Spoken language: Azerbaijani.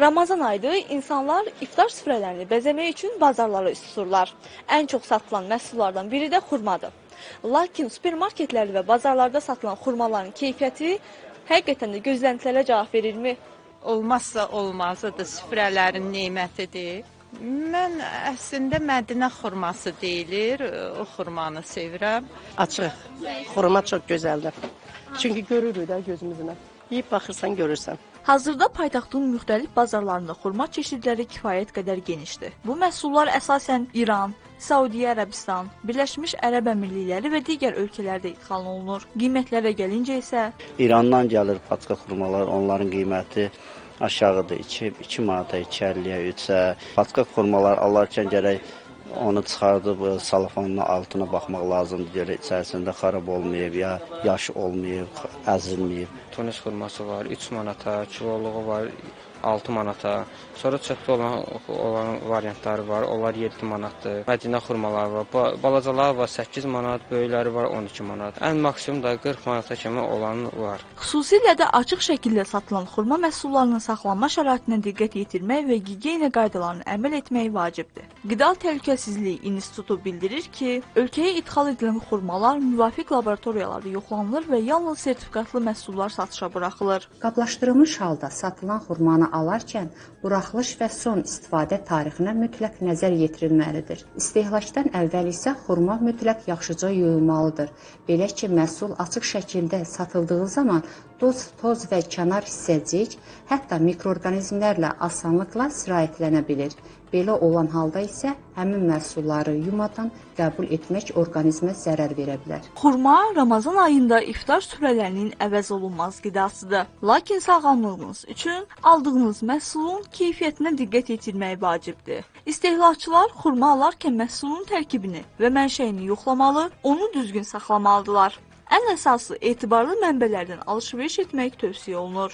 Ramazan ayıdır, insanlar iftar süfrələrini bəzəmək üçün bazarlara üst tuturlar. Ən çox satılan məhsullardan biri də xurmadır. Lakin supermarketlərdə və bazarlarda satılan xurmaların keyfiyyəti həqiqətən də gözləntilərə cavab verirmi? Olmazsa olmazıdır, süfrələrin nemətidir. Mən əslində Mədinə xurması deyilir, o xurmanı sevirəm. Açıq, xurma çox gözəldir. Çünki görürük də gözümüzlə. Yeyib baxırsan, görürsən. Hazırda paytaxtın müxtəlif bazarlarında xurma çeşidləri kifayət qədər genişdir. Bu məhsullar əsasən İran, Səudiyyə Ərəbistan, Birləşmiş Ərəb Əmirlikləri və digər ölkələrdə ixal olunur. Qiymətlərə gəlincə isə İrandan gəlir paçka xurmalar, onların qiyməti aşağıdır. 2 manata, 2.50-yə, 3-ə. Paçka xurmalar alarkən gərək onu çıxardıb salafanın altına baxmaq lazımdır. Görə içərisində xarab olmayıb, ya yaş olmayıb, əzilməyib. Tunis xurması var, 3 manata, kiloluğu var, 6 manata. Sonra çöpdə olan variantları var, onlar 7 manatdır. Mədinə xurmaları var, balacaları var 8 manat, böyükləri var 12 manat. Ən maksimum da 40 manata kimi olan var. Xüsusilə də açıq şəkildə satılan xurma məhsullarının saxlanma şəraitinə diqqət yetirmək və gigiyena qaydalarına əməl etmək vacibdir. Qida Təhlükəsizliyi İnstitutu bildirir ki, ölkəyə idxal edilən xurmalar müvafiq laboratoriyalarda yoxlanılır və yalnız sertifikatlı məhsullar satışa buraxılır. Qablaşdırılmış halda satılan xurmanı alarkən buraxılış və son istifadə tarixinə mütləq nəzər yetirilməlidir. İstehlakdan əvvəl isə xurma mütləq yaxşıca yuyulmalıdır. Belə ki, məhsul açıq şəkildə satıldığı zaman toz və kənar hissəcik, hətta mikroorqanizmlərlə asanlıqla sirayətlənə bilir. Belə olan halda isə həmin məhsulları yumadan qəbul etmək orqanizmə zərər verə bilər. Xurma Ramazan ayında iftar süfrələrinin əvəz olunmaz qidasıdır. Lakin sağlamlığınız üçün aldığınız məhsulun keyfiyyətinə diqqət yetirmək vacibdir. İstehlakçılar xurma alarkən məhsulun tərkibini və mənşəyini yoxlamalı, onu düzgün saxlamalıdırlar. Ən əsası etibarlı mənbələrdən alış-veriş etmək tövsiyə olunur.